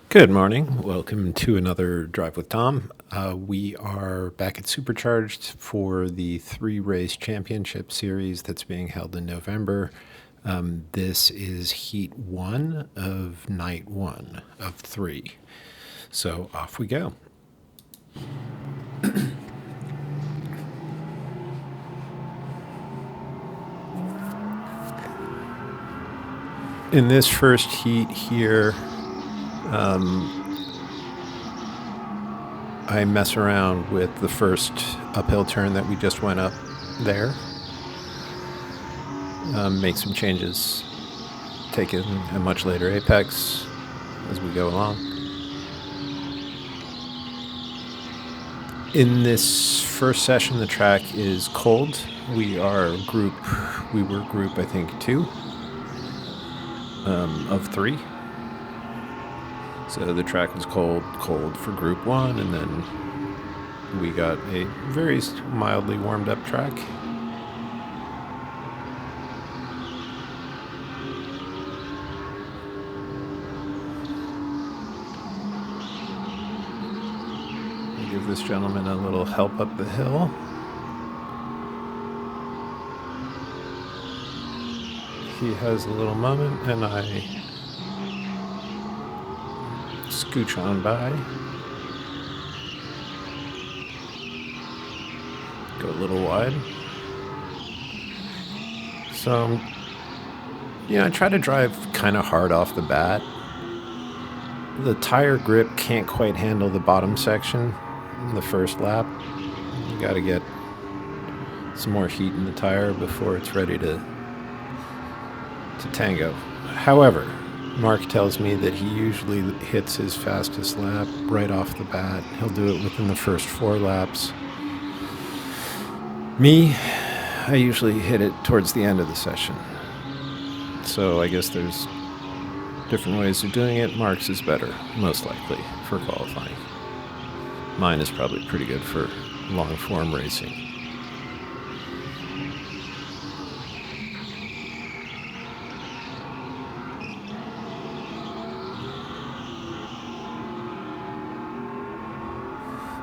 Good morning. Welcome to another Drive with Tom. We are back at Supercharged for the three-race championship series that's being held in November. This is heat one of night one of three. So off we go. In this first heat here, I mess around with the first uphill turn that we just went up there. Make some changes, take in a much later apex as we go along. In this first session, the track is cold. We were group, I think, 2 of 3. So the track was cold for group 1, and then we got a very mildly warmed up track. I'll give this gentleman a little help up the hill. He has a little moment, and I scooch on by. Go a little wide. So, I try to drive kind of hard off the bat. The tire grip can't quite handle the bottom section in the first lap. You got to get some more heat in the tire before it's ready to tango. However, Mark tells me that he usually hits his fastest lap right off the bat. He'll do it within the first 4 laps. Me, I usually hit it towards the end of the session. So I guess there's different ways of doing it. Mark's is better, most likely, for qualifying. Mine is probably pretty good for long-form racing.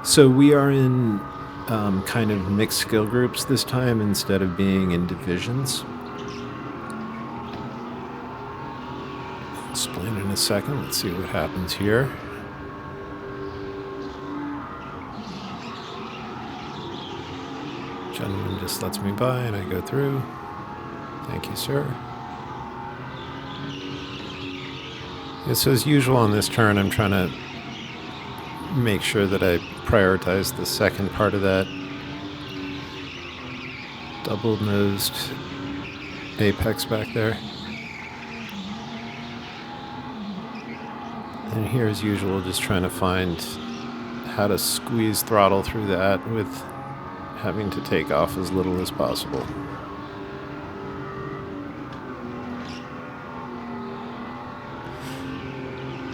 So we are in kind of mixed skill groups this time instead of being in divisions. I'll explain in a second. Let's see what happens here. Gentleman just lets me by and I go through. Thank you, sir. So as usual on this turn, I'm trying to make sure that I prioritize the second part of that double-nosed apex back there. And here, as usual, just trying to find how to squeeze throttle through that with having to take off as little as possible.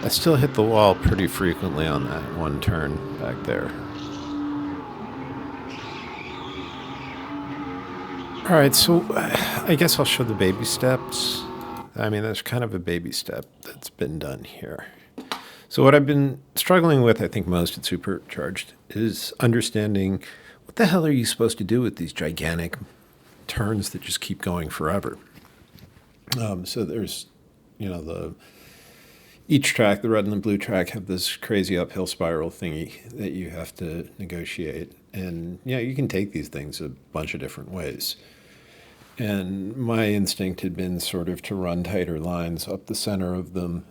I still hit the wall pretty frequently on that one turn back there. All right, so I guess I'll show the baby steps. I mean, there's kind of a baby step that's been done here. So what I've been struggling with, I think most at Supercharged, is understanding what the hell are you supposed to do with these gigantic turns that just keep going forever. So there's, each track, the red and the blue track, have this crazy uphill spiral thingy that you have to negotiate. And, you can take these things a bunch of different ways. And my instinct had been sort of to run tighter lines up the center of them,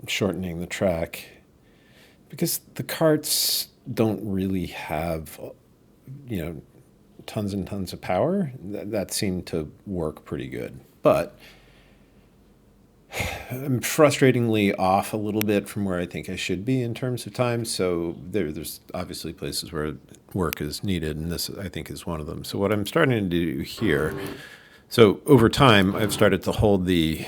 shortening the track. Because the karts don't really have, tons and tons of power. That seemed to work pretty good. But I'm frustratingly off a little bit from where I think I should be in terms of time. So there's obviously places where work is needed, and this, I think, is one of them. So what I'm starting to do here, so over time, I've started to hold the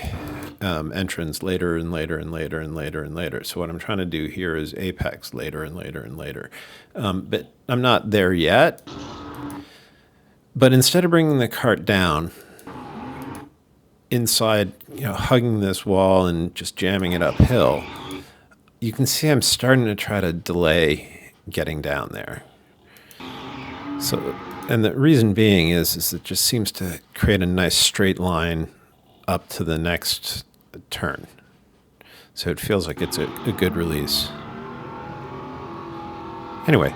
entrance later and later and later and later and later. So what I'm trying to do here is apex later and later and later. But I'm not there yet. But instead of bringing the cart down inside, hugging this wall and just jamming it uphill, you can see I'm starting to try to delay getting down there. So, and the reason being is it just seems to create a nice straight line up to the next turn. So it feels like it's a good release. Anyway,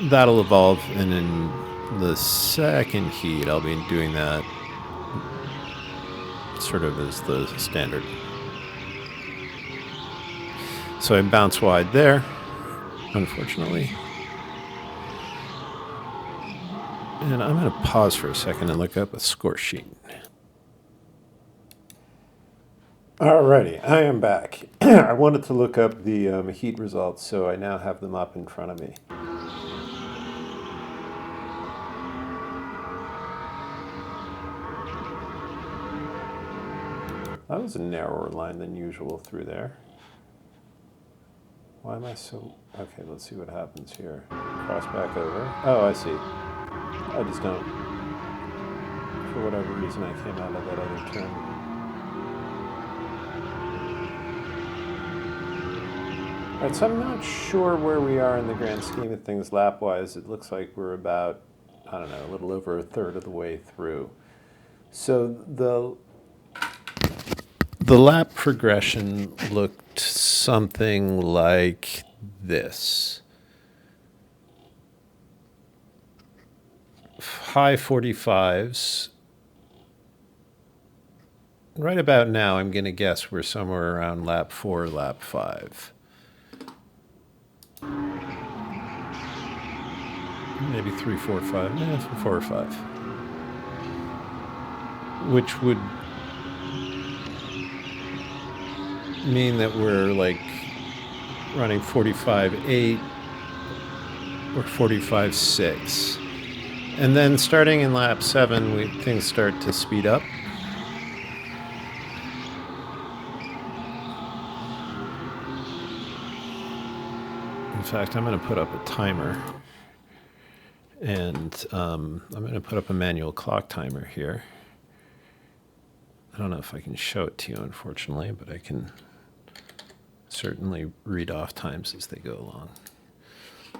that'll evolve, and in the second heat, I'll be doing that sort of as the standard. So I bounce wide there, unfortunately. And I'm going to pause for a second and look up a score sheet. Alrighty, I am back. I wanted to look up the heat results, so I now have them up in front of me. That was a narrower line than usual through there. Why am I so... Okay, let's see what happens here. Cross back over. Oh, I see. I just don't... For whatever reason, I came out of that other turn. Alright, so I'm not sure where we are in the grand scheme of things lap-wise. It looks like we're about, I don't know, a little over a third of the way through. So the lap progression looked something like this. High 45s. Right about now, I'm going to guess we're somewhere around lap 4, lap 5. Maybe 3, 4, 5. Yeah, 4 or 5. Which would mean that we're like running 45.8 or 45.6. And then starting in lap 7, things start to speed up. In fact, I'm going to put up a timer. And I'm going to put up a manual clock timer here. I don't know if I can show it to you, unfortunately, but I can certainly read off times as they go along.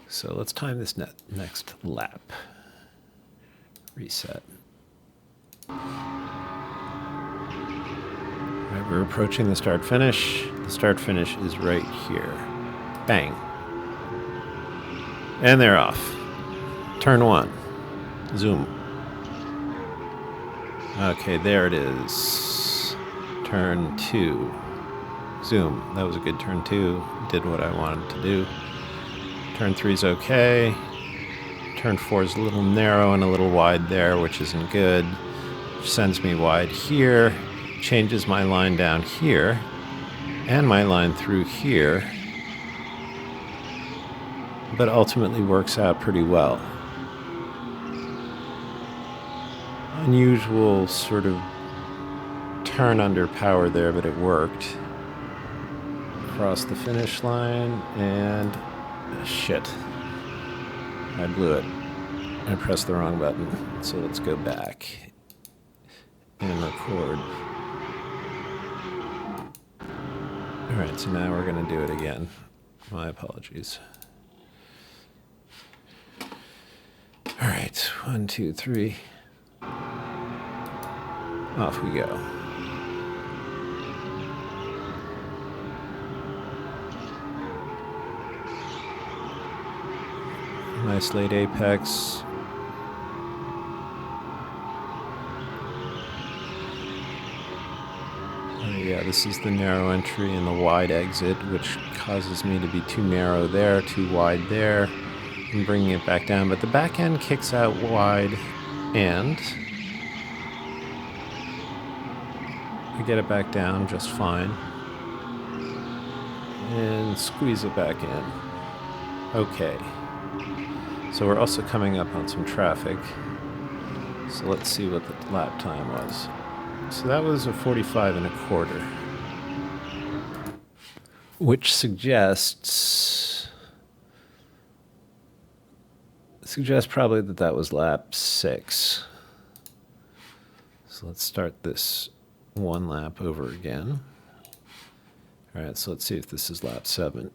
So let's time this next lap. Reset. All right, we're approaching the start finish. The start finish is right here. Bang. And they're off. Turn 1. Zoom. Okay, there it is. Turn 2. Zoom. That was a good turn 2. Did what I wanted to do. Turn 3 is okay. Turn 4 is a little narrow and a little wide there, which isn't good. Which sends me wide here. Changes my line down here. And my line through here. But ultimately works out pretty well. Unusual sort of turn under power there, but it worked. Across the finish line, and shit. I blew it. I pressed the wrong button. So let's go back and record. Alright, so now we're going to do it again. My apologies. Alright, 1, 2, 3. Off we go. Nice late apex. Yeah, this is the narrow entry and the wide exit, which causes me to be too narrow there, too wide there, and bringing it back down. But the back end kicks out wide, and I get it back down just fine. And squeeze it back in. Okay. So we're also coming up on some traffic. So let's see what the lap time was. So that was a 45.25, which suggests probably that was lap 6. So let's start this one lap over again. All right, so let's see if this is lap 7.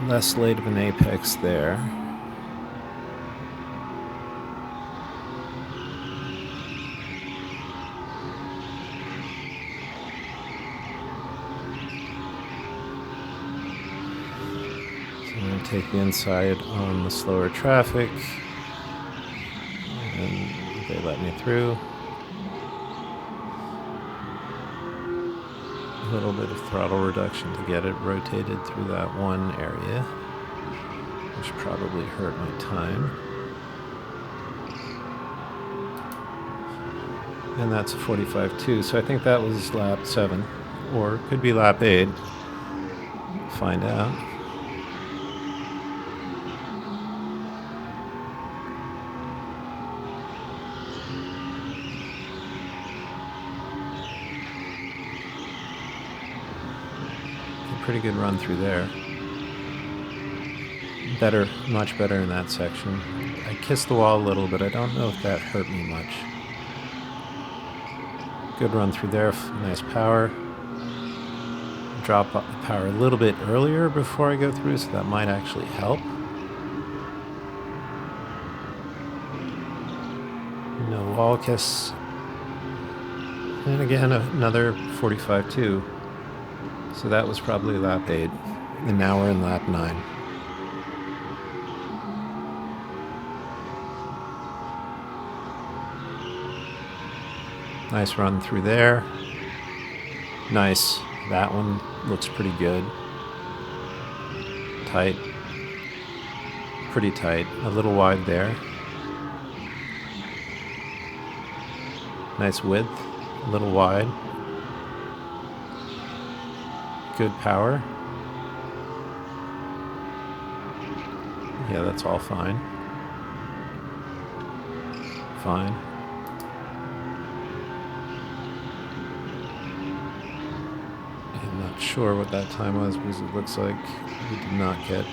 Less late of an apex there. So I'm going to take the inside on the slower traffic, and they let me through. A little bit of throttle reduction to get it rotated through that one area, which probably hurt my time. And that's a 45.2, so I think that was lap 7, or it could be lap 8. Find out. Pretty good run through there. Better, much better in that section. I kissed the wall a little, but I don't know if that hurt me much. Good run through there, nice power. Drop the power a little bit earlier before I go through, so that might actually help. No wall kiss. And again, another 45.2. So that was probably lap 8, and now we're in lap 9. Nice run through there. Nice. That one looks pretty good. Tight. Pretty tight. A little wide there. Nice width. A little wide. Good power. Yeah, that's all fine. Fine. I'm not sure what that time was because it looks like we did not get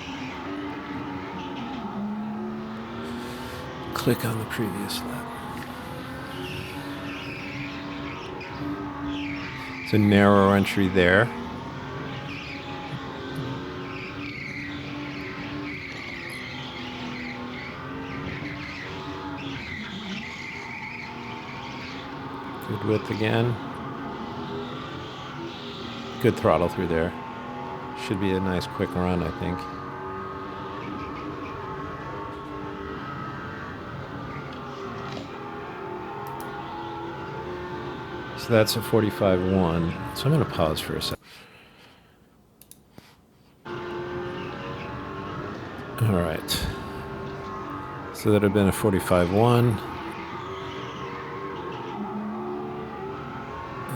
click on the previous lap. It's a narrow entry there. Good width again. Good throttle through there. Should be a nice quick run, I think. So that's a 45.1. So I'm going to pause for a second. All right. So that would have been a 45.1.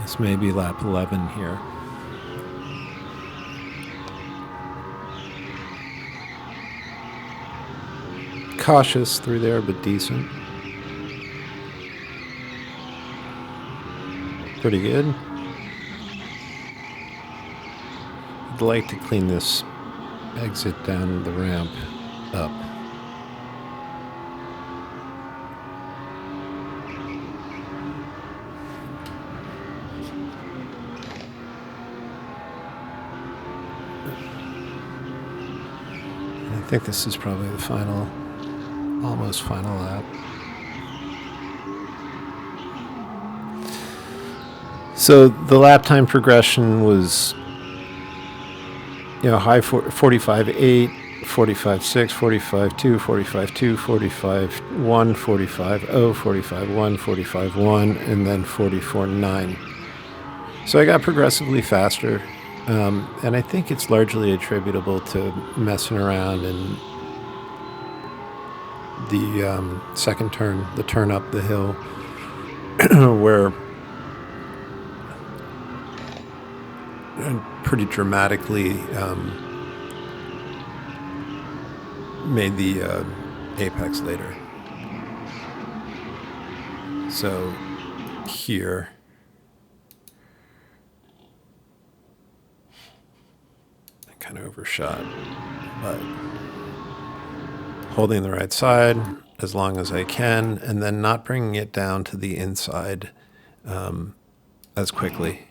This may be lap 11 here. Cautious through there, but decent. Pretty good. I'd like to clean this exit down the ramp up. I think this is probably the final, almost final lap. So the lap time progression was, high 45.8, 45.6, 45.2, 45.2, 45.1, 45.0, 45.1, 45.1, and then 44.9. So I got progressively faster. And I think it's largely attributable to messing around in the second turn, the turn up the hill, where I pretty dramatically made the apex later. So here, kind of overshot, but holding the right side as long as I can, and then not bringing it down to the inside as quickly,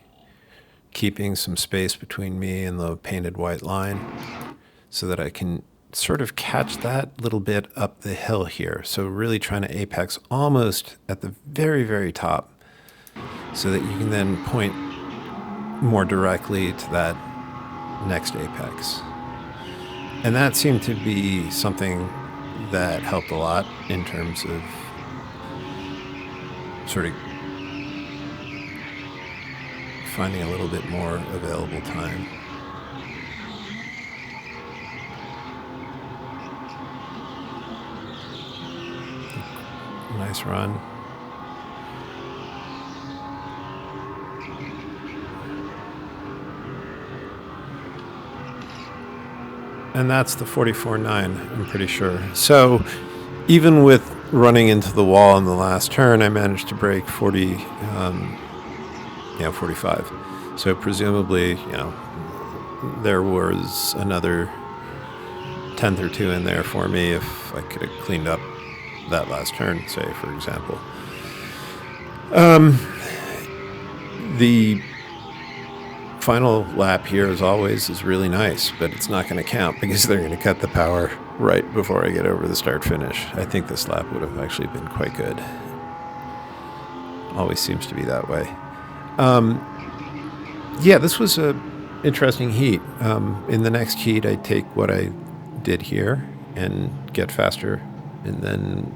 keeping some space between me and the painted white line so that I can sort of catch that little bit up the hill here. So really trying to apex almost at the very, very top so that you can then point more directly to that next apex. And that seemed to be something that helped a lot in terms of sort of finding a little bit more available time. Nice run. And that's the 44.9, I'm pretty sure. So even with running into the wall in the last turn, I managed to break 45. So presumably, there was another tenth or two in there for me if I could have cleaned up that last turn, say, for example. The final lap here, as always, is really nice, but it's not going to count because they're going to cut the power right before I get over the start-finish. I think this lap would have actually been quite good. Always seems to be that way. This was a interesting heat. In the next heat, I take what I did here and get faster, and then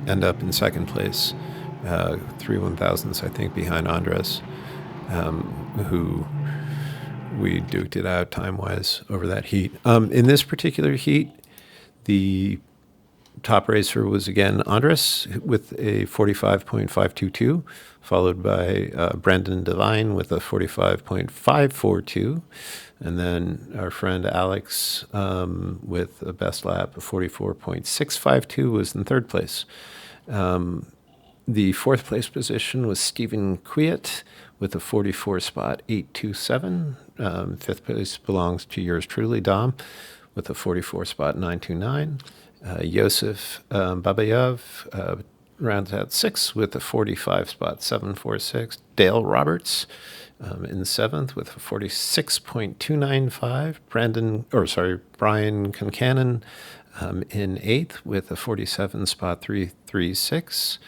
end up in second place, 3/1000ths, I think, behind Andres, who we duked it out time-wise over that heat. In this particular heat, the top racer was again Andres with a 45.522, followed by Brandon Devine with a 45.542, and then our friend Alex with a best lap of 44.652 was in third place. The fourth place position was Stephen Kwiat with a 44 spot 827. Fifth place belongs to yours truly, Dom, with a 44 spot 929. Yosef Babayev rounds out sixth with a 45 spot 746. Dale Roberts in seventh with a 46.295. Brian Concannon in eighth with a 47 spot 336.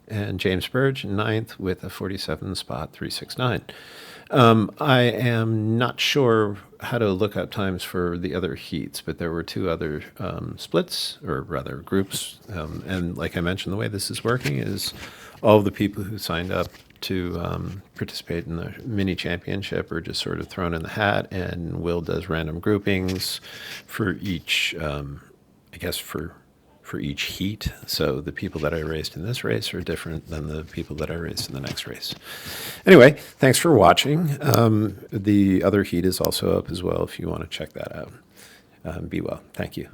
And James Burge in ninth with a 47 spot 369. I am not sure how to look up times for the other heats, but there were two other splits, or rather groups. And like I mentioned, the way this is working is all of the people who signed up to participate in the mini championship are just sort of thrown in the hat, and Will does random groupings for each, for each heat. So the people that I raced in this race are different than the people that I raced in the next race. Anyway, thanks for watching. The other heat is also up as well if you want to check that out. Be well. Thank you.